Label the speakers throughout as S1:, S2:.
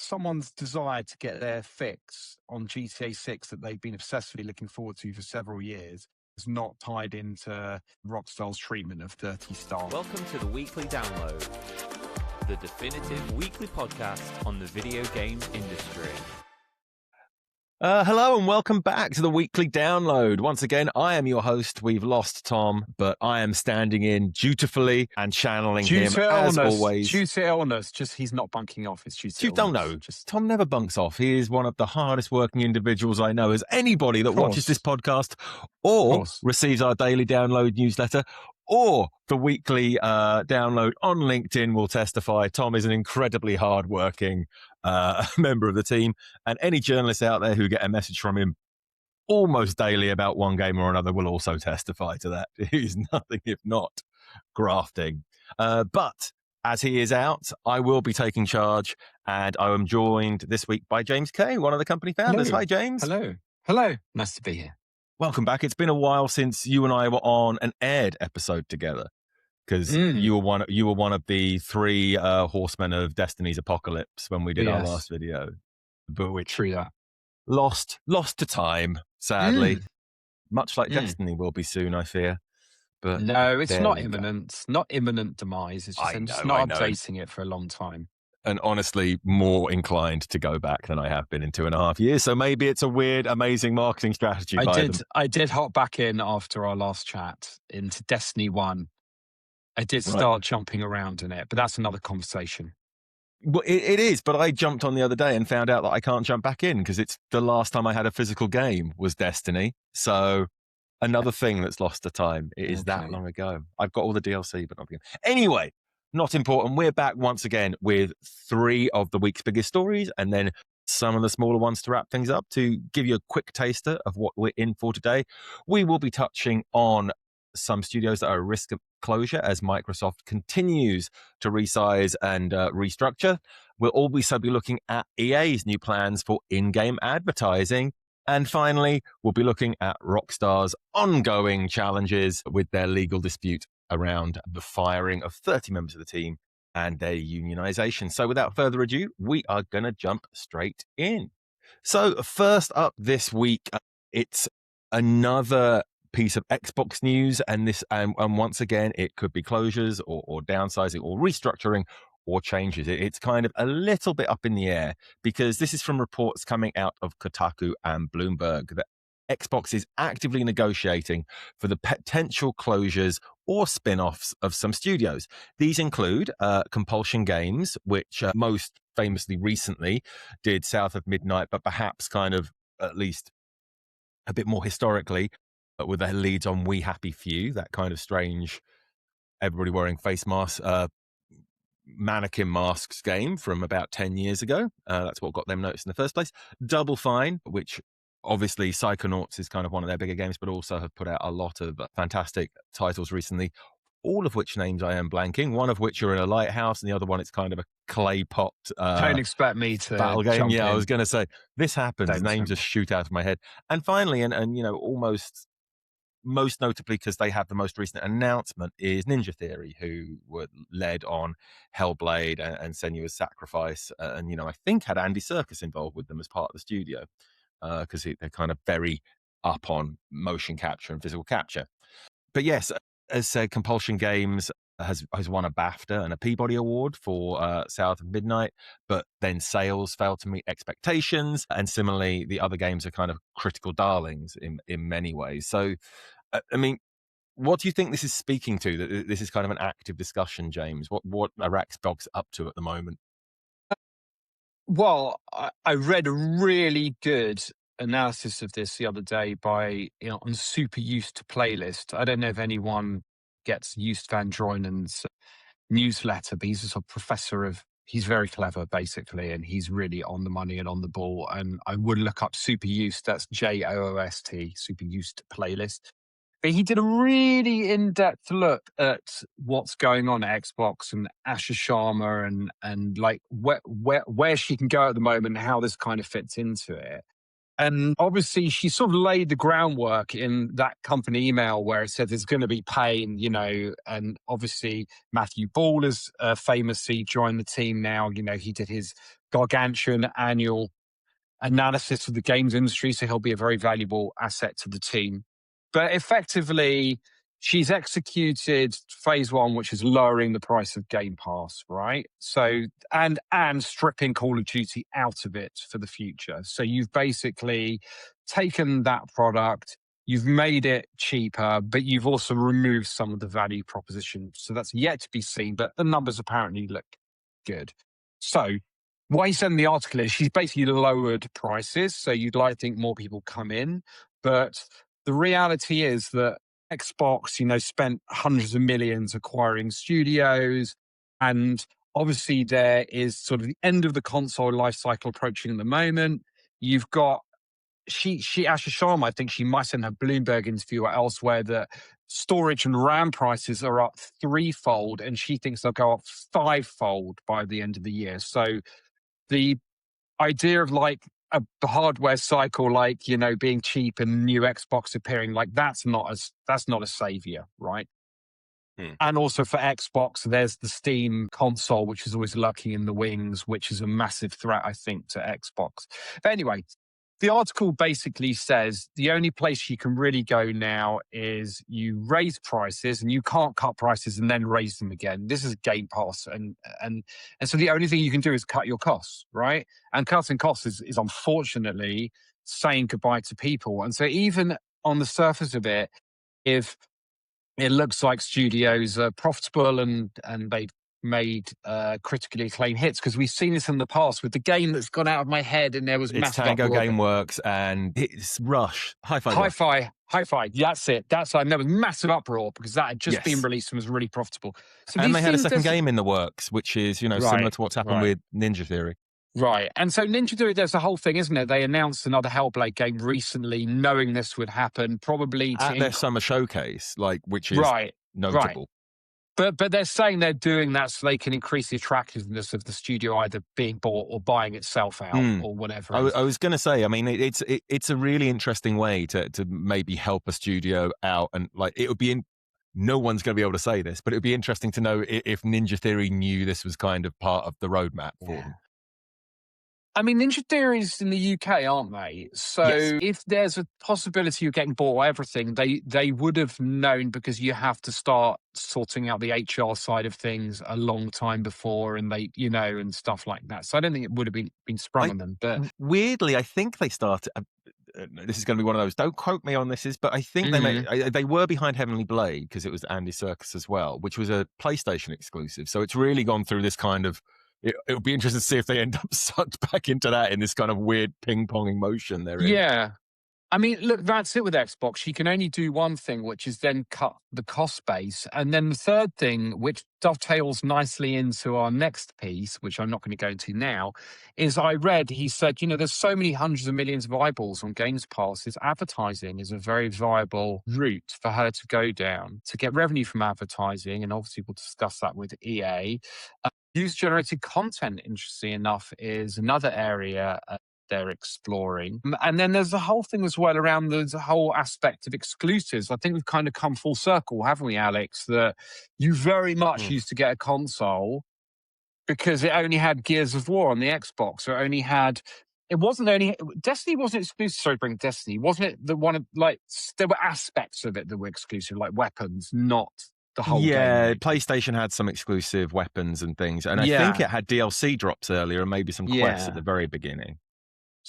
S1: someone's desire to get their fix on GTA 6 that they've been obsessively looking forward to for several years is not tied into Rockstar's treatment of 30 stars.
S2: Welcome to the Weekly Download, the definitive weekly podcast on the video game industry.
S3: Hello and welcome back to the Weekly Download. Once again, I am your host. We've lost Tom, but I am standing in dutifully and channeling him as always.
S1: Due to illness, just he's not bunking off. It's due to illness.
S3: Don't know. Tom never bunks off. He is one of the hardest working individuals I know. As anybody that watches this podcast or receives our daily download newsletter or the weekly download on LinkedIn will testify. Tom is an incredibly hardworking member of the team, and any journalists out there who get a message from him almost daily about one game or another will also testify to that. He's nothing if not grafting. But as he is out, I will be taking charge, and I am joined this week by James Kay, one of the company founders.
S1: Hello.
S3: Hi, James.
S1: Hello. Nice to be here.
S3: Welcome back. It's been a while since you and I were on an aired episode together, because you were one of the three horsemen of Destiny's apocalypse when we did our last video, but which
S1: True that.
S3: lost to time, sadly. Much like Destiny will be soon, I fear. But
S1: no, it's not imminent. Not imminent demise. It's just I'm just not updating it for a long time.
S3: And honestly, more inclined to go back than I have been in 2.5 years. So maybe it's a weird, amazing marketing strategy.
S1: I did hop back in after our last chat into Destiny 1. I did start jumping around in it, but that's another conversation.
S3: Well, it is, but I jumped on the other day and found out that I can't jump back in because it's the last time I had a physical game was Destiny. So another thing that's lost to time. It is that long ago. I've got all the DLC, but not again. Anyway, not important. We're back once again with 3 of the week's biggest stories and then some of the smaller ones to wrap things up. To give you a quick taster of what we're in for today, we will be touching on some studios that are at risk of closure as Microsoft continues to resize and restructure. We'll also be looking at EA's new plans for in-game advertising. And finally, we'll be looking at Rockstar's ongoing challenges with their legal dispute around the firing of 30 members of the team and their unionization. So without further ado, we are going to jump straight in. So first up this week, it's another piece of Xbox news, and once again, it could be closures or downsizing or restructuring or changes. It's kind of a little bit up in the air because this is from reports coming out of Kotaku and Bloomberg that Xbox is actively negotiating for the potential closures or spin-offs of some studios. These include Compulsion Games, which most famously recently did South of Midnight, but perhaps kind of at least a bit more historically with their leads on We Happy Few, that kind of strange, everybody wearing face masks, mannequin masks game from about 10 years ago. That's what got them noticed in the first place. Double Fine, which obviously Psychonauts is kind of one of their bigger games, but also have put out a lot of fantastic titles recently, all of which names I am blanking, one of which are in a lighthouse and the other one it's kind of a clay pot
S1: don't expect me to
S3: battle game.
S1: I
S3: was going to say, this happens, names just shoot out of my head. And finally, and you know, almost most notably because they have the most recent announcement, is Ninja Theory, who were led on Hellblade and Senua's Sacrifice, and you know, I think had Andy Serkis involved with them as part of the studio, because they're kind of very up on motion capture and physical capture. But yes, as said, Compulsion Games has won a BAFTA and a Peabody Award for South of Midnight, but then sales failed to meet expectations, and similarly, the other games are kind of critical darlings in many ways. So, I mean, what do you think this is speaking to? That this is kind of an active discussion, James. What are Xbox up to at the moment?
S1: Well, I read a really good analysis of this the other day by on Super Used to Playlist. I don't know if anyone gets Used Van Droynen's newsletter, but he's a sort of professor of, he's very clever basically, and he's really on the money and on the ball. And I would look up Super Used, that's JOOST, Super Used Playlist. But he did a really in-depth look at what's going on at Xbox and Asha Sharma and like where she can go at the moment and how this kind of fits into it. And obviously, she sort of laid the groundwork in that company email where it said there's going to be pain, you know, and obviously Matthew Ball has famously joined the team now. You know, he did his gargantuan annual analysis of the games industry, so he'll be a very valuable asset to the team. But effectively, she's executed phase one, which is lowering the price of Game Pass, right? So and stripping Call of Duty out of it for the future. So you've basically taken that product, you've made it cheaper, but you've also removed some of the value proposition. So that's yet to be seen, but the numbers apparently look good. So what he said in the article is she's basically lowered prices, so you'd like to think more people come in. But the reality is that Xbox, spent hundreds of millions acquiring studios, and obviously there is sort of the end of the console life cycle approaching at the moment. You've got she Asha Sharma, I think she might have in her Bloomberg interview or elsewhere that storage and RAM prices are up threefold, and she thinks they'll go up fivefold by the end of the year. So the idea of like a hardware cycle, like being cheap and new Xbox appearing, like that's not a savior, right? And also for Xbox, there's the Steam console, which is always lurking in the wings, which is a massive threat, I think, to Xbox. But anyway, the article basically says the only place you can really go now is you raise prices, and you can't cut prices and then raise them again. This is Game Pass, and so the only thing you can do is cut your costs, right? And cutting costs is unfortunately saying goodbye to people. And so even on the surface of it, if it looks like studios are profitable and they've made critically acclaimed hits, because we've seen this in the past with the game that's gone out of my head, and there was
S3: It's
S1: massive
S3: Tango
S1: uproar.
S3: Gameworks and it's Rush. Hi-Fi.
S1: Hi-Fi. That's it. And there was massive uproar because that had just been released and was really profitable. So
S3: and they had a second game in the works, which is, similar to what's happened with Ninja Theory.
S1: Right. And so Ninja Theory, there's a whole thing, isn't it? They announced another Hellblade game recently, knowing this would happen, probably
S3: at their summer showcase, which is notable.
S1: Right. But they're saying they're doing that so they can increase the attractiveness of the studio either being bought or buying itself out or whatever.
S3: I was going to say, I mean, it's a really interesting way to maybe help a studio out, and it would be no one's going to be able to say this, but it would be interesting to know if Ninja Theory knew this was kind of part of the roadmap for them.
S1: I mean, Ninja Theory's in the UK, aren't they? So if there's a possibility you're getting bought by everything, they would have known, because you have to start sorting out the HR side of things a long time before, and they, and stuff like that. So I don't think it would have been sprung on them. But
S3: weirdly, I think they started. This is going to be one of those. Don't quote me on this, but I think they were behind Heavenly Blade because it was Andy Serkis as well, which was a PlayStation exclusive. So it's really gone through this kind of. It'll be interesting to see if they end up sucked back into that in this kind of weird ping-ponging motion they're in.
S1: Yeah. I mean, look, that's it with Xbox. You can only do one thing, which is then cut the cost base. And then the third thing, which dovetails nicely into our next piece, which I'm not going to go into now, is he said, there's so many hundreds of millions of eyeballs on Games Pass. Advertising is a very viable route for her to go down to get revenue from advertising. And obviously we'll discuss that with EA. User-generated content, interesting enough, is another area they're exploring. And then there's the whole thing as well around the whole aspect of exclusives. I think we've kind of come full circle, haven't we, Alex? That you very much used to get a console because it only had Gears of War on the Xbox, or Destiny wasn't exclusive. Sorry, bring Destiny. Wasn't it the one of there were aspects of it that were exclusive, like weapons, not the whole game.
S3: Yeah, PlayStation had some exclusive weapons and things. And I think it had DLC drops earlier and maybe some quests at the very beginning.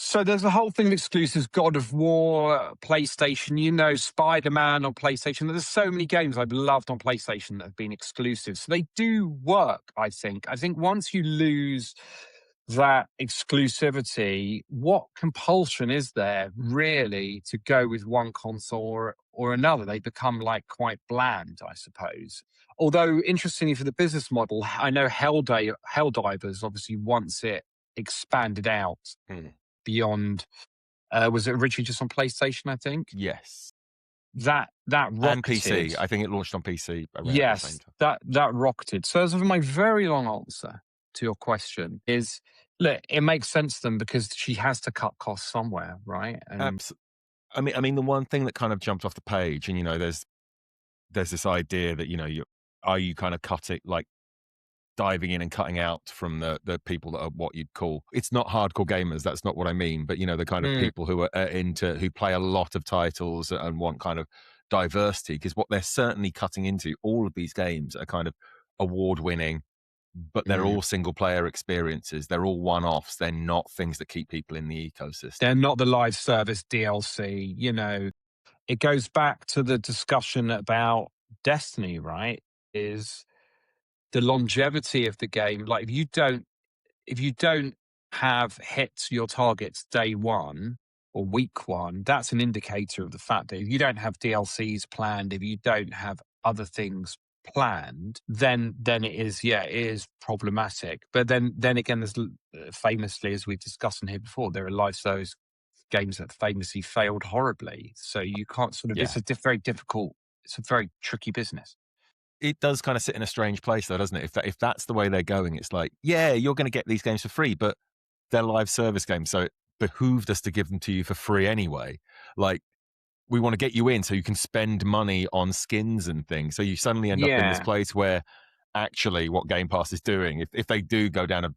S1: So there's a whole thing of exclusives, God of War, PlayStation, Spider-Man on PlayStation. There's so many games I've loved on PlayStation that have been exclusive. So they do work, I think. I think once you lose that exclusivity, what compulsion is there really to go with one console or another? They become quite bland, I suppose. Although, interestingly for the business model, I know Helldivers, obviously, once it expanded out beyond, was it originally just on PlayStation, I think?
S3: Yes.
S1: That rocketed.
S3: And PC. I think it launched on PC around the same time.
S1: That rocketed. So as of my very long answer to your question is, look, it makes sense to them because she has to cut costs somewhere, right? And
S3: I mean, the one thing that kind of jumped off the page, and there's this idea that are you kind of cutting diving in and cutting out from the people that are what you'd call, it's not hardcore gamers, that's not what I mean, but the kind of
S1: Mm.
S3: people who are who play a lot of titles and want kind of diversity, because what they're certainly cutting into, all of these games are kind of award winning, but they're
S1: Mm.
S3: all single player experiences, they're all one-offs, they're not things that keep people in the ecosystem.
S1: They're not the live service DLC. It goes back to the discussion about Destiny, right? Is the longevity of the game. Like if you don't have hit your targets day one or week one, that's an indicator of the fact that if you don't have DLCs planned, if you don't have other things planned, then it is problematic. But then again, there's famously, as we've discussed in here before, there are live service games that famously failed horribly. So you can't sort of.
S3: Yeah.
S1: Very difficult. It's a very tricky business.
S3: It does kind of sit in a strange place, though, doesn't it? If that's the way they're going, it's like, yeah, you're going to get these games for free, but they're live service games, so it behooved us to give them to you for free anyway. Like, we want to get you in so you can spend money on skins and things. So you suddenly end up in this
S1: Yeah.
S3: place where actually what Game Pass is doing, if they do go down a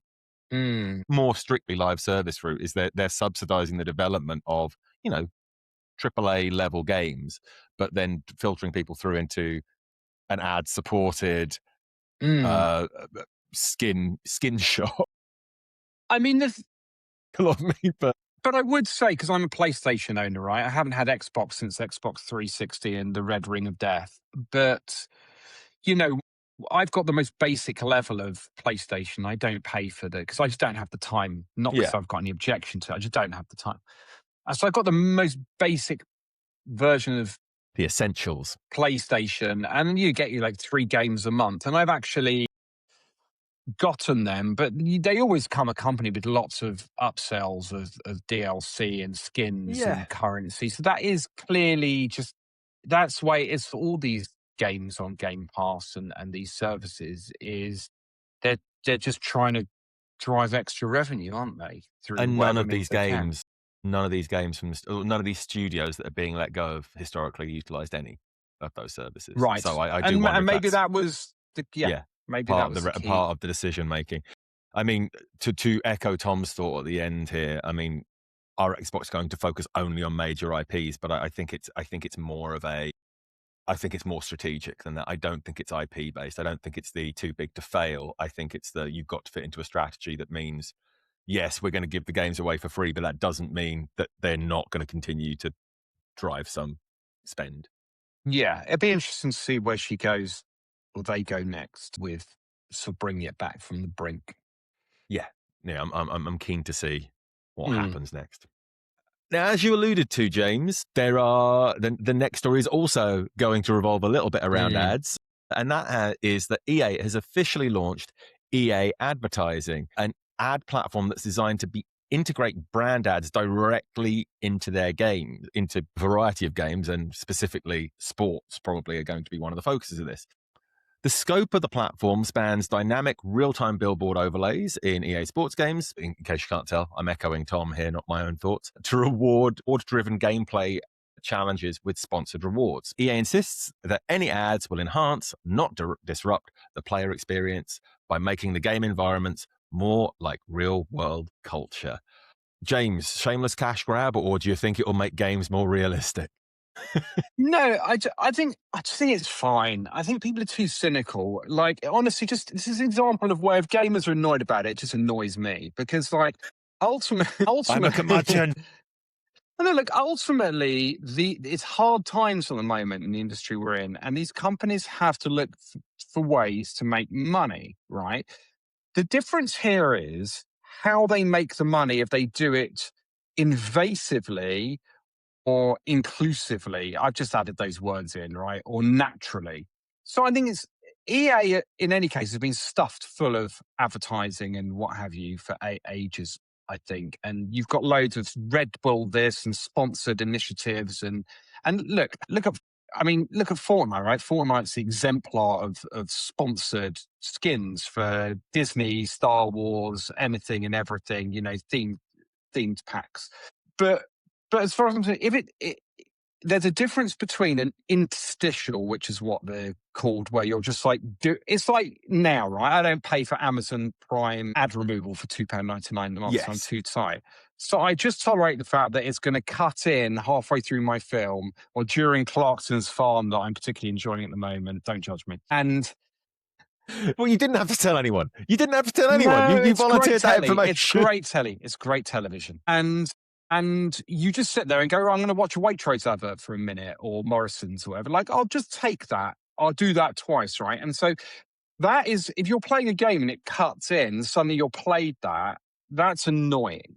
S1: Mm.
S3: more strictly live service route, is they're subsidizing the development of, AAA level games, but then filtering people through into an ad supported
S1: Mm.
S3: skin shop.
S1: I mean,
S3: A lot of me, but
S1: but I would say, because I'm a PlayStation owner, right? I haven't had Xbox since Xbox 360 and the Red Ring of Death. But, you know, I've got the most basic level of PlayStation. I don't pay for because I just don't have the time. Not because
S3: yeah,
S1: I've got any objection to it. I just don't have the time. So I've got the most basic version of
S3: the essentials.
S1: PlayStation, and you get like 3 games a month. And I've actually gotten them, but they always come accompanied with lots of upsells of DLC and skins
S3: Yeah,
S1: and currency. So that is clearly that's why it's for all these games on Game Pass and these services is they're just trying to drive extra revenue, aren't they? Through
S3: and none
S1: whatever
S3: of
S1: means
S3: these
S1: they can.
S3: games, none of these studios that are being let go have historically utilized any of those services.
S1: Right.
S3: So I do
S1: And
S3: wonder if
S1: maybe
S3: that's
S1: that was
S3: yeah
S1: maybe that
S3: part of
S1: was the
S3: the
S1: key.
S3: part of the decision making. I mean, to echo Tom's thought at the end here, I mean, are Xbox going to focus only on major IPs? But I think it's more of a I think it's more strategic than that. I don't think it's IP based. I don't think it's the too big to fail. I think it's the you've got to fit into a strategy that means, yes, we're going to give the games away for free, but that doesn't mean that they're not going to continue to drive some spend.
S1: Yeah, it'd be interesting to see where she goes or they go next with sort of bringing it back from the brink.
S3: Yeah, yeah, I'm keen to see what
S1: Mm.
S3: happens next. Now, as you alluded to, James, there are the next story is also going to revolve a little bit around
S1: Mm.
S3: ads, and that is that EA has officially launched EA Advertising, an ad platform that's designed to integrate brand ads directly into their games, into a variety of games, and specifically sports. Probably are going to be one of the focuses of this. The scope of the platform spans dynamic real-time billboard overlays in EA Sports games. In case you can't tell, I'm echoing Tom here, not my own thoughts. To reward order-driven gameplay challenges with sponsored rewards. EA insists that any ads will enhance, not disrupt, the player experience by making the game environments more like real-world culture. James, shameless cash grab, or do you think it will make games more realistic?
S1: No, I just think it's fine. I think people are too cynical. Like, honestly, just this is an example of where if gamers are annoyed about it, it just annoys me because, like,
S3: I'm a
S1: ultimately,
S3: curmudgeon.
S1: no, look, ultimately, it's hard times at the moment in the industry we're in, and these companies have to look for ways to make money, right? The difference here is how they make the money if they do it invasively or inclusively. I've just added those words in, right? Or naturally. So I think it's EA in any case has been stuffed full of advertising and what have you for ages, I think. And you've got loads of Red Bull this and sponsored initiatives and look at Fortnite, right? Fortnite's the exemplar of sponsored skins for Disney, Star Wars, anything and everything, themed packs. But but as far as I'm saying, if there's a difference between an interstitial, which is what they're called, where you're just like, it's like now, right? I don't pay for Amazon Prime ad removal for £2.99 a month, so I'm
S3: Yes.
S1: too tight. So I just tolerate the fact that it's going to cut in halfway through my film or during Clarkson's Farm that I'm particularly enjoying at the moment. Don't judge me. And
S3: Well, you didn't have to tell anyone. You didn't have to tell anyone.
S1: no,
S3: You
S1: it's great
S3: volunteered that
S1: telly. It's
S3: information.
S1: great telly. It's great television. And you just sit there and go, oh, I'm going to watch a Waitrose advert for a minute or Morrison's or whatever. Like, I'll just take that. I'll do that twice, right? And so that is, if you're playing a game and it cuts in, suddenly you're played that, that's annoying.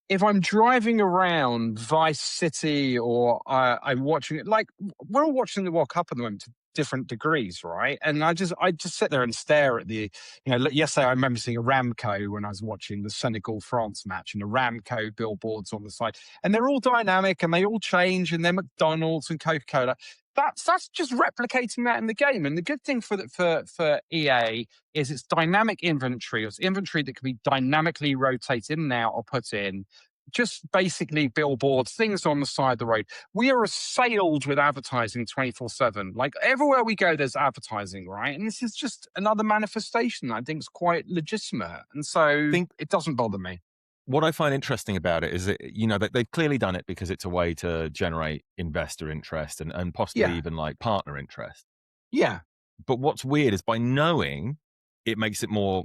S1: If I'm driving around Vice City or I'm watching it, like we're all watching the World Cup at the moment to different degrees, right? And I just sit there and stare at the, yesterday I remember seeing a Ramco when I was watching the Senegal France match and the Ramco billboards on the side, and they're all dynamic and they all change, and they're McDonald's and Coca-Cola. That's just replicating that in the game. And the good thing for EA is it's dynamic inventory. It's inventory that can be dynamically rotated in and out or put in. Just basically billboards, things on the side of the road. We are assailed with advertising 24/7. Like everywhere we go, there's advertising, right? And this is just another manifestation that I think is quite legitimate. And so it doesn't bother me.
S3: What I find interesting about it is that, that they've clearly done it because it's a way to generate investor interest and possibly even like partner interest.
S1: Yeah.
S3: But what's weird is by knowing, it makes it more,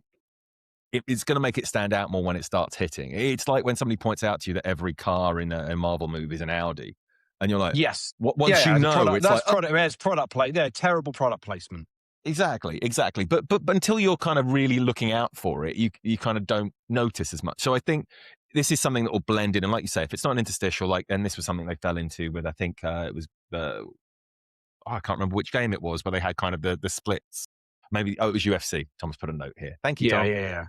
S3: it's going to make it stand out more when it starts hitting. It's like when somebody points out to you that every car in a Marvel movie is an Audi. And you're like,
S1: yes.
S3: Once you know,
S1: product,
S3: it's
S1: that's
S3: like,
S1: product play. They're terrible product placement.
S3: Exactly. But until you're kind of really looking out for it, you kind of don't notice as much. So I think this is something that will blend in. And like you say, if it's not an interstitial, and this was something they fell into with, I think it was I can't remember which game it was, but they had kind of the splits. Maybe it was UFC. Tom's put a note here. Thank you, Tom.
S1: Yeah.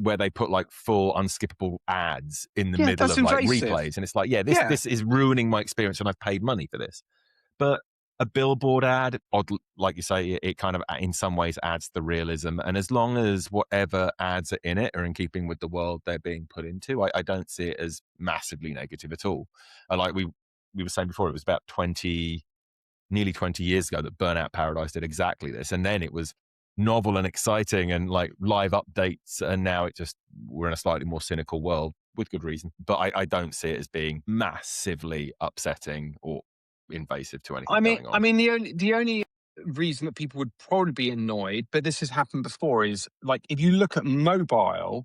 S3: Where they put like full unskippable ads in the middle of like replays, and it's like, this is ruining my experience, and I've paid money for this. But a billboard ad, like you say, it kind of in some ways adds the realism. And as long as whatever ads are in it are in keeping with the world they're being put into, I don't see it as massively negative at all. Like we were saying before, it was about nearly 20 years ago that Burnout Paradise did exactly this. And then it was novel and exciting and like live updates. And now we're in a slightly more cynical world with good reason. But I don't see it as being massively upsetting or invasive to anything going on.
S1: I mean, the only reason that people would probably be annoyed, but this has happened before, is like if you look at mobile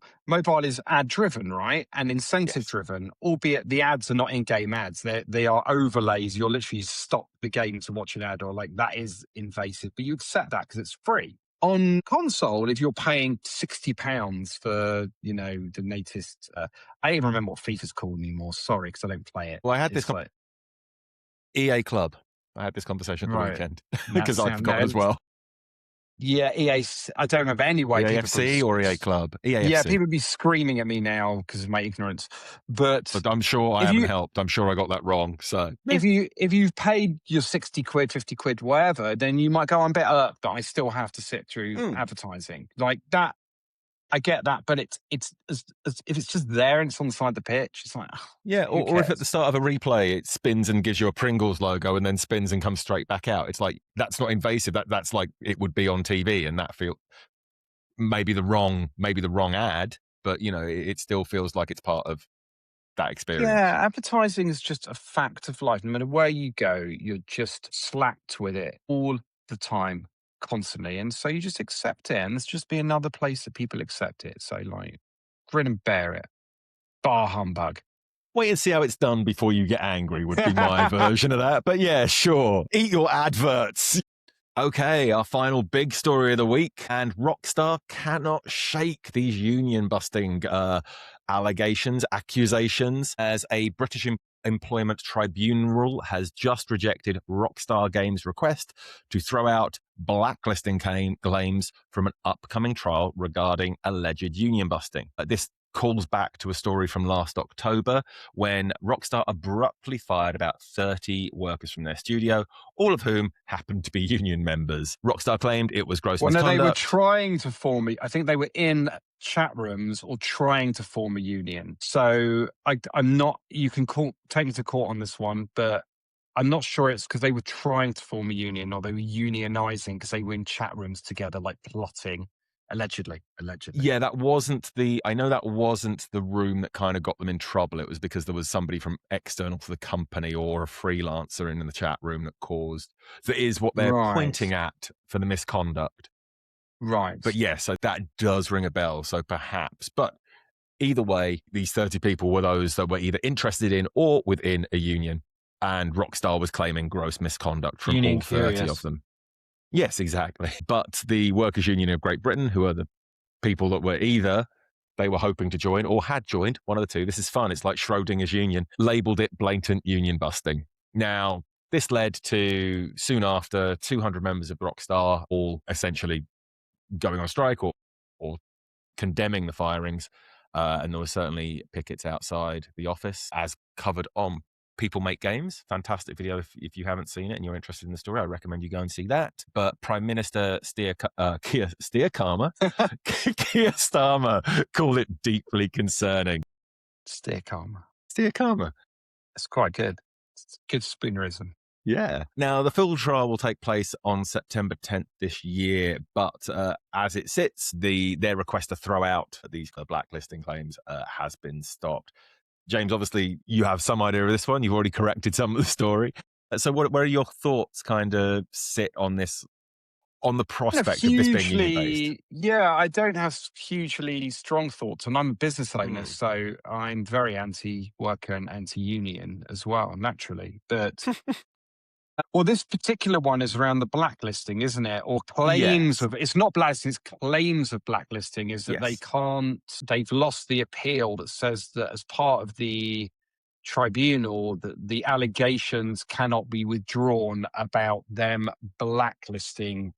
S1: is ad driven, right, and incentive driven. Albeit the ads are not in-game ads; they are overlays. You'll literally stop the game to watch an ad, or like that is invasive, but you accept that because it's free. On console, if you're paying £60 for, the latest, I don't even remember what FIFA's called anymore. Sorry, because I don't play it.
S3: Well, I had this EA Club. I had this conversation at the weekend because I'd forgotten as well.
S1: Yeah, EA. I don't remember anyway.
S3: EAFC or EA Club? EAFC.
S1: Yeah, people would be screaming at me now because of my ignorance. But
S3: I'm sure I haven't helped. I'm sure I got that wrong. So
S1: if you've paid your 60 quid, 50 quid, whatever, then you might go on bit up that I still have to sit through advertising like that. I get that, but it's if it's just there and it's on the side of the pitch, it's like
S3: or if at the start of a replay it spins and gives you a Pringles logo and then spins and comes straight back out, it's like that's not invasive. That's like it would be on TV, and that feel maybe the wrong ad, but it still feels like it's part of that experience.
S1: Yeah, advertising is just a fact of life. No matter where you go, you're just slapped with it all the time. Constantly, and so you just accept it, and there's just be another place that people accept it. So like grin and bear it. Bar humbug.
S3: Wait and see how it's done before you get angry would be my version of that. But yeah, sure. Eat your adverts. Okay, our final big story of the week, and Rockstar cannot shake these union-busting accusations, as a British Employment Tribunal has just rejected Rockstar Games' request to throw out blacklisting claims from an upcoming trial regarding alleged union busting. This calls back to a story from last October when Rockstar abruptly fired about 30 workers from their studio, all of whom happened to be union members. Rockstar claimed it was gross misconduct.
S1: They were trying to form I think they were in chat rooms or trying to form a union. So I'm not, you can take me to court on this one, but I'm not sure it's because they were trying to form a union or they were unionizing because they were in chat rooms together, like plotting, allegedly. Allegedly.
S3: Yeah, that wasn't the. I know that wasn't the room that kind of got them in trouble. It was because there was somebody from external to the company or a freelancer in the chat room that caused. That is what they're
S1: Right.
S3: pointing at for the misconduct.
S1: Right.
S3: But yes, so that does ring a bell. So perhaps, but either way, these 30 people were those that were either interested in or within a union, and Rockstar was claiming gross misconduct from
S1: Union
S3: all 30 of
S1: curious.
S3: them. Yes, exactly. But the Workers' Union of Great Britain, who are the people that were either they were hoping to join or had joined, one of the two. This is fun. It's like Schrodinger's union, labeled it blatant union busting. Now, this led to soon after 200 members of Rockstar all essentially going on strike or condemning the firings. And there were certainly pickets outside the office, as covered on People Make Games. Fantastic video. If you haven't seen it and you're interested in the story, I recommend you go and see that. But Prime Minister Keir Starmer, Keir Starmer called it deeply concerning.
S1: Steer calmer.
S3: Steer Karma.
S1: It's quite good. It's good spoonerism.
S3: Yeah. Now, the full trial will take place on September 10th this year, but as it sits, their request to throw out these blacklisting claims has been stopped. James, obviously, you have some idea of this one. You've already corrected some of the story. So where are your thoughts kind of sit on this, on the prospect of this being union-based?
S1: Yeah, I don't have hugely strong thoughts, and I'm a business owner,
S3: Mm.
S1: so I'm very anti-worker and anti-union as well, naturally. But well, this particular one is around the blacklisting, isn't it? Or claims
S3: Yes.
S1: of it's not blacklisting, it's claims of blacklisting. Is that
S3: Yes.
S1: they've lost the appeal that says that as part of the tribunal that the allegations cannot be withdrawn about them blacklisting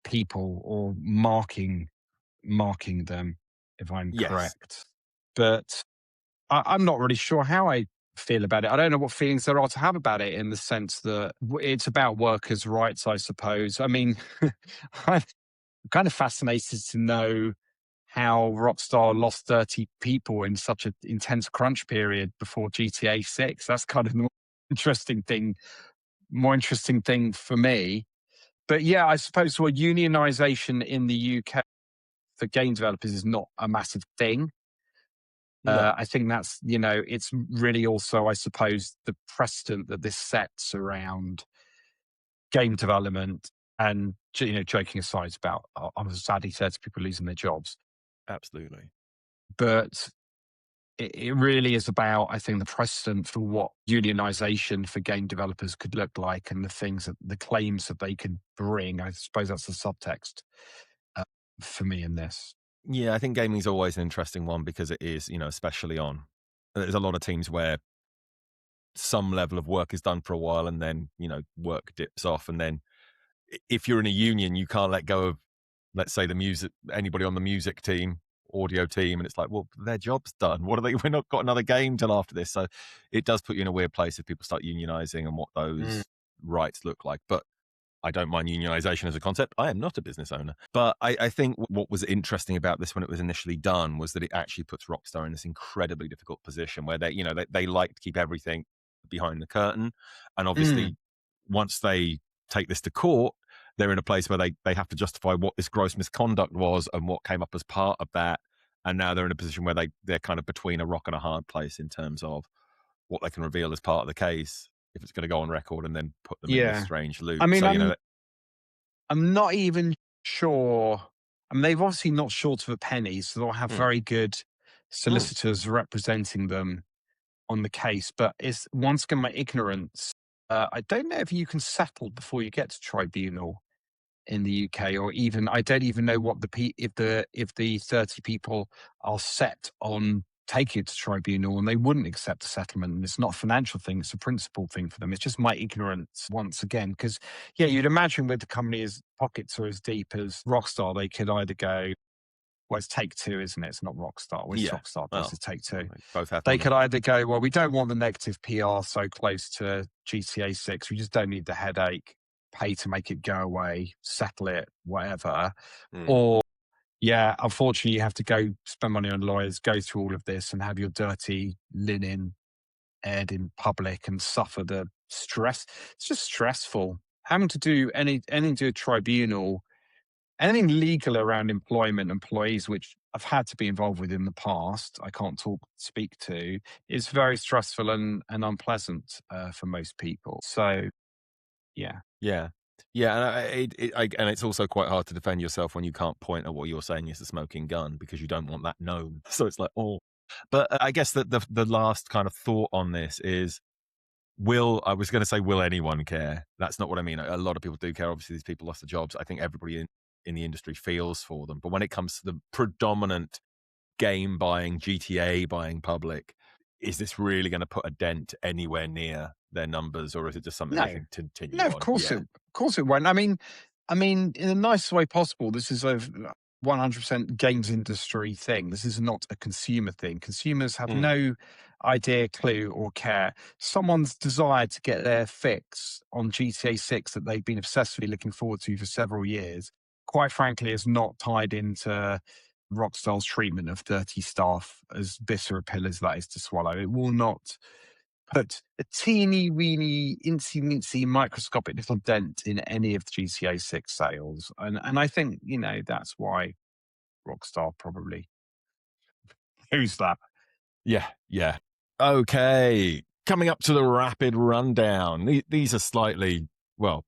S1: people or marking them, if I'm
S3: Yes.
S1: correct. But I'm not really sure how I feel about it. I don't know what feelings there are to have about it in the sense that it's about workers' rights, I suppose. I mean, I'm kind of fascinated to know how Rockstar lost 30 people in such an intense crunch period before GTA 6. That's kind of the more interesting thing for me. But yeah, I suppose unionization in the UK for game developers is not a massive thing.
S3: No.
S1: I think that's, it's really also, I suppose, the precedent that this sets around game development and, joking aside about, I'm sadly 30 people losing their jobs.
S3: Absolutely.
S1: But it really is about, I think, the precedent for what unionization for game developers could look like and the claims that they could bring. I suppose that's the subtext uh, for me in this.
S3: Yeah, I think gaming's always an interesting one because it is, especially on. There's a lot of teams where some level of work is done for a while and then, work dips off. And then if you're in a union, you can't let go of, let's say, anybody on the music team, audio team. And it's like, well, their job's done. We're not got another game till after this. So it does put you in a weird place if people start unionizing and what those rights look like. But I don't mind unionization as a concept. I am not a business owner. But I think what was interesting about this when it was initially done was that it actually puts Rockstar in this incredibly difficult position where they like to keep everything behind the curtain. And obviously, once they take this to court, they're in a place where they have to justify what this gross misconduct was and what came up as part of that. And now they're in a position where they're kind of between a rock and a hard place in terms of what they can reveal as part of the case if it's going to go on record and then put them in this
S1: Yeah.
S3: strange loop.
S1: I mean,
S3: So,
S1: I'm not even sure. I mean, they've obviously not short of a penny, so they'll have
S3: Mm.
S1: very good solicitors representing them on the case. But it's once again my ignorance. I don't know if you can settle before you get to tribunal in the UK, or even I don't even know what if the 30 people are set on taking it to tribunal and they wouldn't accept a settlement. And it's not a financial thing; it's a principle thing for them. It's just my ignorance once again, because yeah, you'd imagine with the company's pockets are as deep as Rockstar, they could either go. Well, it's Take Two, isn't it? It's not Rockstar. Which
S3: Yeah.
S1: Rockstar
S3: Well,
S1: does is Take Two.
S3: they both have
S1: They
S3: money.
S1: could either go, well, we don't want the negative PR so close to GTA 6. We just don't need the headache, pay to make it go away, settle it, whatever. Or, yeah, unfortunately, you have to go spend money on lawyers, go through all of this and have your dirty linen aired in public and suffer the It's just stressful having to do anything to a tribunal, anything legal around employment, employees, which I've had to be involved with in the past. I can't speak to. Is very stressful and unpleasant for most people. So, yeah.
S3: Yeah. Yeah, and it's also quite hard to defend yourself when you can't point at what you're saying is a smoking gun because you don't want that known. So it's like, oh. But I guess that the last kind of thought on this is, I was going to say, will anyone care? That's not what I mean. A lot of people do care. Obviously, these people lost their jobs. I think everybody in the industry feels for them. But when it comes to the predominant game buying, GTA buying public, is this really going to put a dent anywhere near their numbers, or is it just something they can continue
S1: No,
S3: on?
S1: of course it won't. I mean, in the nicest way possible. This is a 100% games industry thing. This is not a consumer thing. Consumers have no idea, clue, or care. Someone's desire to get their fix on GTA 6 that they've been obsessively looking forward to for several years, quite frankly, is not tied into Rockstar's treatment of 30 staff, as bitter a pill as that is to swallow. It will not put a teeny weeny, incy mincy, microscopic little dent in any of the GTA 6 sales. And I think, that's why Rockstar probably knows that.
S3: Yeah. Okay. Coming up to the rapid rundown. These are slightly, well,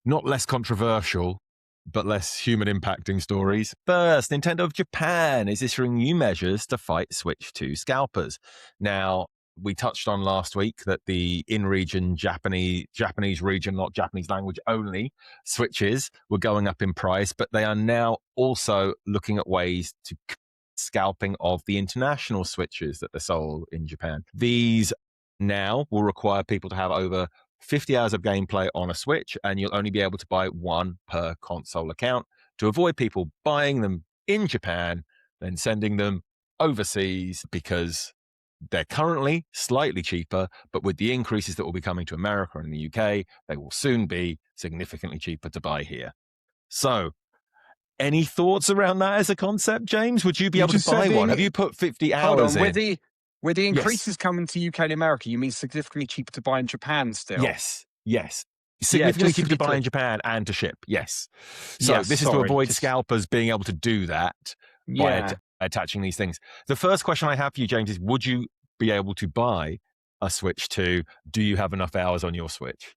S3: not less controversial, but less human impacting stories. First, Nintendo of Japan is issuing new measures to fight Switch 2 scalpers. Now, we touched on last week that the in-region Japanese region, not Japanese language only, Switches were going up in price, but they are now also looking at ways to scalping of the international Switches that are sold in Japan. These now will require people to have over 50 hours of gameplay on a Switch, and you'll only be able to buy one per console account to avoid people buying them in Japan, then sending them overseas because they're currently slightly cheaper, but with the increases that will be coming to America and the UK, they will soon be significantly cheaper to buy here. So, any thoughts around that as a concept, James? Would you be able to buy one? Have you put 50 hours in?
S1: With the increases coming to UK and America, you mean significantly cheaper to buy in Japan still?
S3: Yes. Significantly cheaper to buy in Japan and to ship, yes. So this is to avoid scalpers being able to do that by attaching these things. The first question I have for you, James, is would you be able to buy a Switch 2? Do you have enough hours on your Switch?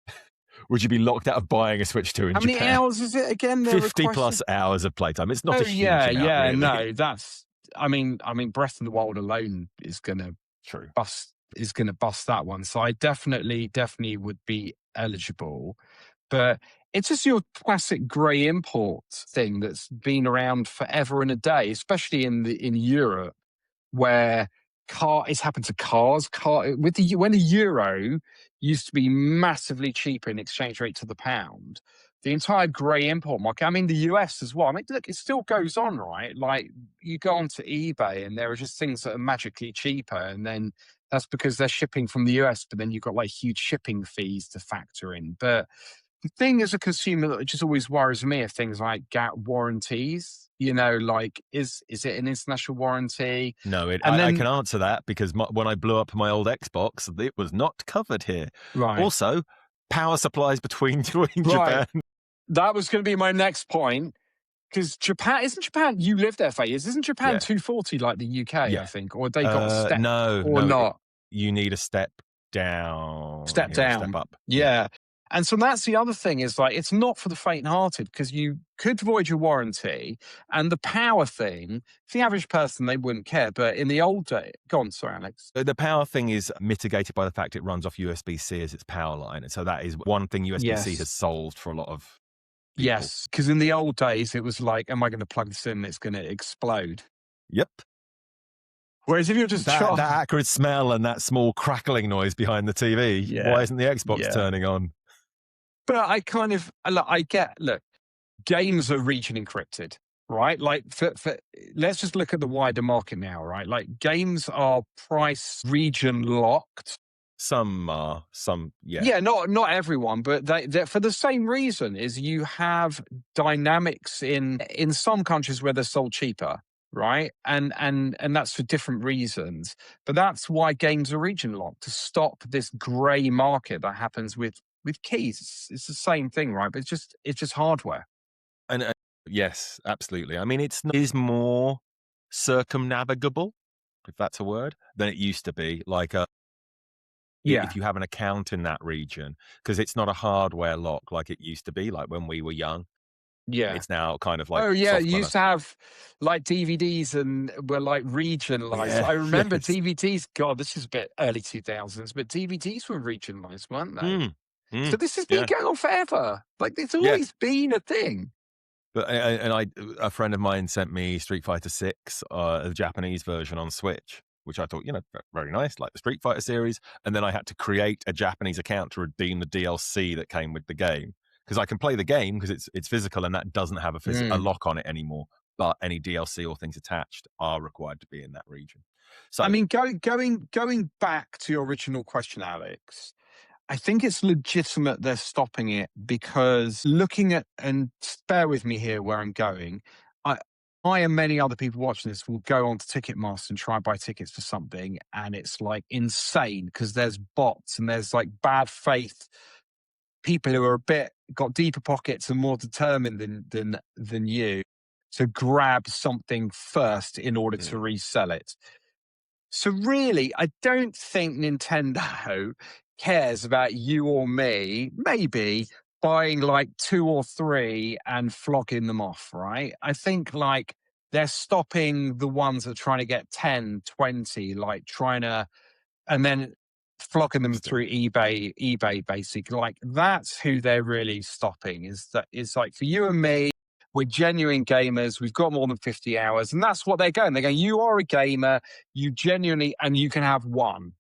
S3: Would you be locked out of buying a Switch 2 in Japan?
S1: How many hours is it again?
S3: 50 plus hours of playtime. It's not a huge amount, really.
S1: No, that's... I mean, Breath of the Wild alone is going to bust that one. So I definitely would be eligible. But it's just your classic grey import thing that's been around forever and a day, especially in Europe, where it's happened to cars. When the euro used to be massively cheaper in exchange rate to the pound, the entire grey import market, the US as well. Look, it still goes on, right? Like, you go onto eBay and there are just things that are magically cheaper, and then that's because they're shipping from the US, but then you've got like huge shipping fees to factor in. But the thing as a consumer that just always worries me are things like warranties. Like, is it an international warranty?
S3: No, I can answer that because when I blew up my old Xbox, it was not covered here.
S1: Right.
S3: Also, power supplies between Japan.
S1: That was going to be my next point. Because isn't Japan, you live there, Faye, isn't Japan 240 like the UK, I think? Or they got a step not?
S3: You need a step down.
S1: Step up. Yeah. And so that's the other thing is, like, it's not for the faint-hearted because you could void your warranty. And the power thing, for the average person, they wouldn't care. But in the old day, go on, sorry, Alex.
S3: The power thing is mitigated by the fact it runs off USB-C as its power line. And so that is one thing USB-C has solved for a lot of people.
S1: Yes, because in the old days, it was like, am I going to plug this in? It's going to explode.
S3: Yep.
S1: Whereas if you're just
S3: that acrid smell and that small crackling noise behind the TV, why isn't the Xbox turning on?
S1: But I get, look, games are region encrypted, right? Like, let's just look at the wider market now, right? Like, games are price region locked.
S3: Some are,
S1: Yeah, not everyone, but they're for the same reason. Is you have dynamics in some countries where they're sold cheaper, right? And that's for different reasons. But that's why games are region locked, to stop this grey market that happens with keys. It's the same thing, right? But it's just hardware.
S3: And yes, absolutely. I mean, it is more circumnavigable, if that's a word, than it used to be. Like,
S1: Yeah.
S3: if you have an account in that region, because it's not a hardware lock like it used to be, like when we were young.
S1: Yeah.
S3: It's now kind of like
S1: Oh yeah, you
S3: software.
S1: used to have like DVDs and were like regionalized.
S3: Yeah,
S1: I remember
S3: yes.
S1: DVDs. God, this is a bit early 2000s, but DVDs were regionalized, weren't they?
S3: Mm,
S1: So
S3: mm,
S1: this has been
S3: yeah,
S1: going on forever. Like it's
S3: yeah.
S1: always been a thing.
S3: But a friend of mine sent me Street Fighter 6, the Japanese version on Switch, which I thought, very nice, like the Street Fighter series. And then I had to create a Japanese account to redeem the DLC that came with the game, because I can play the game because it's physical and that doesn't have a
S1: Mm.
S3: lock on it anymore. But any DLC or things attached are required to be in that region.
S1: I
S3: So
S1: mean, going back to your original question, Alex. I think it's legitimate they're stopping it because looking at, and bear with me here where I'm going, I, I and many other people watching this will go on to Ticketmaster and try and buy tickets for something, and it's like insane because there's bots and there's like bad faith people who are a bit got deeper pockets and more determined than you to grab something first in order to resell it. So really, I don't think Nintendo cares about you or me, maybe buying like two or three and flogging them off, right? I think like they're stopping the ones that are trying to get 10, 20, like trying to, and then flogging them through eBay basically. Like that's who they're really stopping, is that it's like for you and me, we're genuine gamers. We've got more than 50 hours. And that's what they're going. They're going, you are a gamer. You genuinely, and you can have one,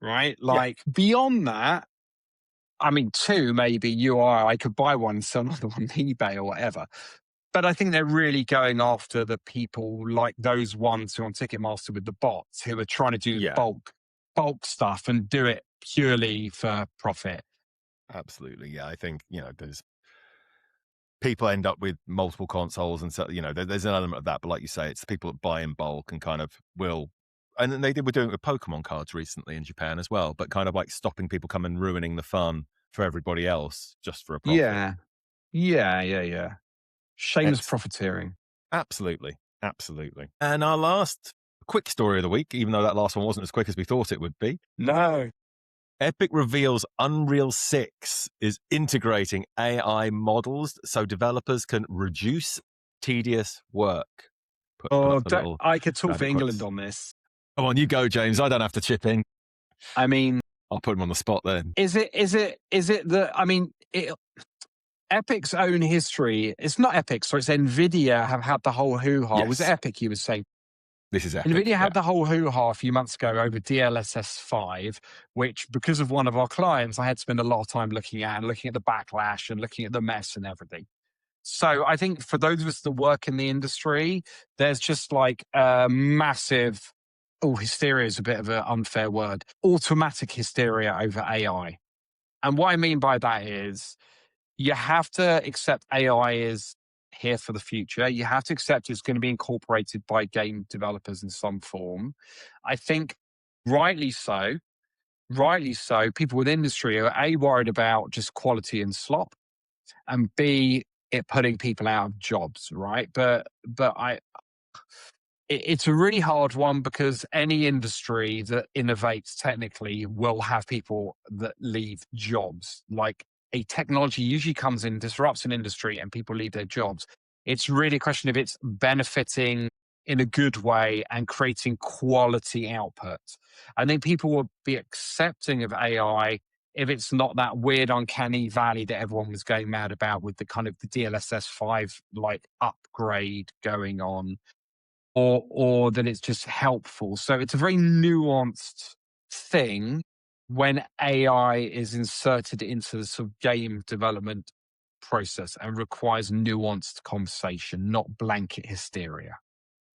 S1: right?
S3: yeah,
S1: Like beyond that, I mean, two, maybe you are, I could buy one and sell another one on eBay or whatever. But I think they're really going after the people like those ones who are on Ticketmaster with the bots who are trying to do
S3: yeah,
S1: bulk stuff and do it purely for profit.
S3: absolutely. Yeah, I think, there's people end up with multiple consoles, and so there's an element of that. But like you say, it's the people that buy in bulk and kind of will. And then were doing it with Pokemon cards recently in Japan as well, but kind of like stopping people coming, ruining the fun for everybody else just for a profit.
S1: Yeah. Yeah. Shameless
S3: Excellent.
S1: profiteering.
S3: Absolutely, absolutely. And our last quick story of the week, even though that last one wasn't as quick as we thought it would be.
S1: No.
S3: Epic reveals Unreal 6 is integrating AI models so developers can reduce tedious work. Put up the little
S1: I could talk for
S3: added
S1: England
S3: quotes.
S1: on this.
S3: Come on, you go, James. I don't have to chip in.
S1: I mean,
S3: I'll put him on the spot then.
S1: is it the, I mean, Epic's own history, it's not Epic, so it's Nvidia have had the whole hoo-ha.
S3: Yes.
S1: Was it Epic you were saying?
S3: This is Epic.
S1: Nvidia had the whole hoo-ha a few months ago over DLSS 5, which because of one of our clients, I had to spend a lot of time looking at the backlash and looking at the mess and everything. So I think for those of us that work in the industry, there's just like a massive, hysteria is a bit of an unfair word, automatic hysteria over AI. And what I mean by that is you have to accept AI is here for the future. You have to accept it's going to be incorporated by game developers in some form. I think rightly so, people with industry are A, worried about just quality and slop, and B, it putting people out of jobs, right? But it's a really hard one because any industry that innovates technically will have people that leave jobs. Like a technology usually comes in, disrupts an industry, and people leave their jobs. It's really a question of it's benefiting in a good way and creating quality output. I think people will be accepting of AI if it's not that weird, uncanny valley that everyone was going mad about with the kind of the DLSS 5 like upgrade going on, or that it's just helpful. So it's a very nuanced thing when AI is inserted into the sort of game development process and requires nuanced conversation, not blanket hysteria.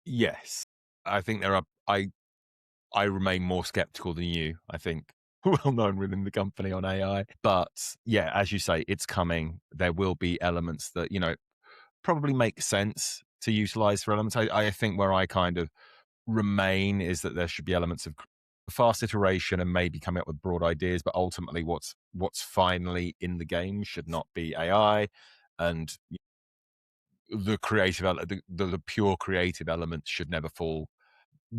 S3: Yes. I think I remain more skeptical than you, I think. Well known within the company on AI. But yeah, as you say, it's coming. There will be elements that, probably make sense to utilize for elements. I think where I kind of remain is that there should be elements of fast iteration and maybe coming up with broad ideas, but ultimately what's finally in the game should not be AI, and the creative the pure creative elements should never fall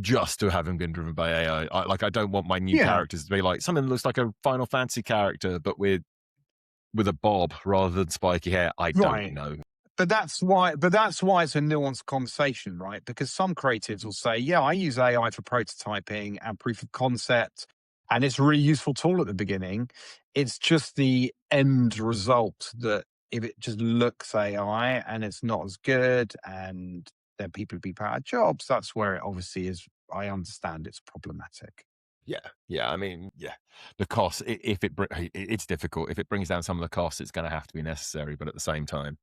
S3: just to having been driven by AI. I don't want my new characters to be like something that looks like a Final Fantasy character, but with a bob rather than spiky hair. I don't know.
S1: But that's why it's a nuanced conversation, right? Because some creatives will say, yeah, I use AI for prototyping and proof of concept, and it's a really useful tool at the beginning. It's just the end result that if it just looks AI and it's not as good, and then people be put out of jobs, that's where it obviously is. I understand it's problematic.
S3: Yeah. I mean, the cost. If it's difficult. If it brings down some of the costs, it's going to have to be necessary. But at the same time,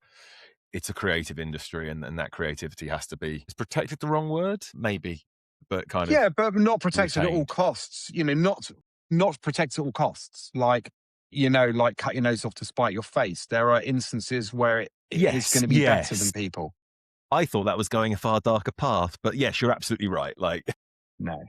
S3: it's a creative industry, and that creativity has to be, is protected the wrong word? Maybe, but kind of
S1: but not protected at all
S3: retained.
S1: costs. Not protected at all costs. Like cut your nose off to spite your face. There are instances where it is going to be better than people.
S3: I thought that was going a far darker path, but yes, you're absolutely right. Like,
S1: no,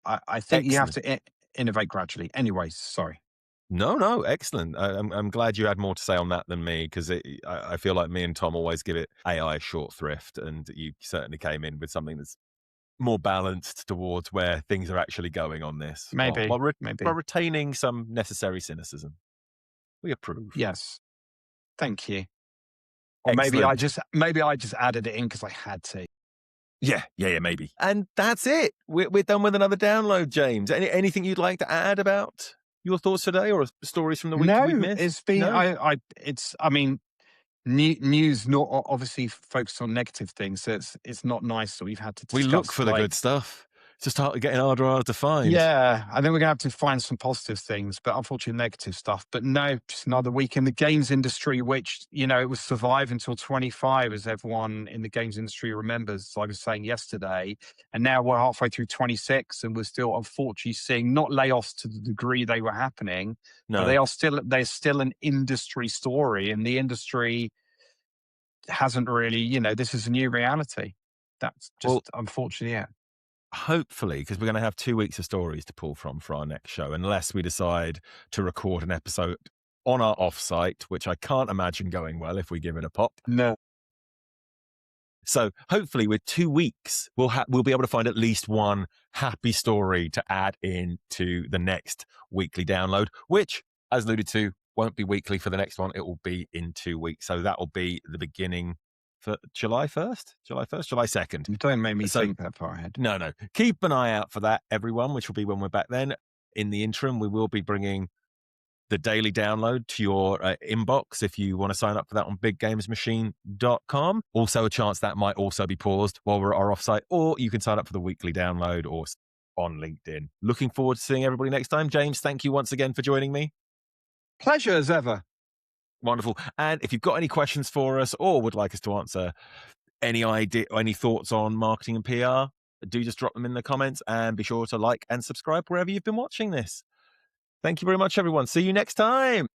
S1: I think you have to innovate gradually. Anyway, sorry.
S3: No, excellent. I'm glad you had more to say on that than me, because I feel like me and Tom always give it AI short thrift, and you certainly came in with something that's more balanced towards where things are actually going on this,
S1: Maybe.
S3: while retaining some necessary cynicism. We approve.
S1: Yes, thank you. Or maybe I just added it in because I had to.
S3: Yeah, maybe. And that's it. We're done with another download, James. Anything you'd like to add about your thoughts today, or stories from the week we've missed?
S1: It's been.
S3: No?
S1: I mean, news not obviously focused on negative things, so it's not nice that we've had to discuss.
S3: We look for the good stuff. It's just getting harder and harder to find.
S1: Yeah, I think we're going to have to find some positive things, but unfortunately negative stuff. But no, just another week in the games industry, which, it was survive until 25, as everyone in the games industry remembers, as I was saying yesterday. And now we're halfway through 26, and we're still unfortunately seeing not layoffs to the degree they were happening, but there's still an industry story, and the industry hasn't really, this is a new reality. That's just unfortunately it.
S3: Hopefully, because we're going to have 2 weeks of stories to pull from for our next show, unless we decide to record an episode on our offsite, which I can't imagine going well if we give it a pop.
S1: No.
S3: So hopefully with 2 weeks, we'll be able to find at least one happy story to add into the next weekly download, which, as alluded to, won't be weekly for the next one. It will be in 2 weeks. So that will be the beginning for July 1st, July 2nd.
S1: Don't make me think that far ahead.
S3: No. Keep an eye out for that, everyone, which will be when we're back then. In the interim, we will be bringing the daily download to your inbox if you want to sign up for that on biggamesmachine.com. Also, a chance that might also be paused while we're at our offsite, or you can sign up for the weekly download or on LinkedIn. Looking forward to seeing everybody next time. James, thank you once again for joining me.
S1: Pleasure as ever.
S3: Wonderful. And if you've got any questions for us or would like us to answer any idea or any thoughts on marketing and PR, do just drop them in the comments, and be sure to like and subscribe wherever you've been watching this. Thank you very much, everyone. See you next time.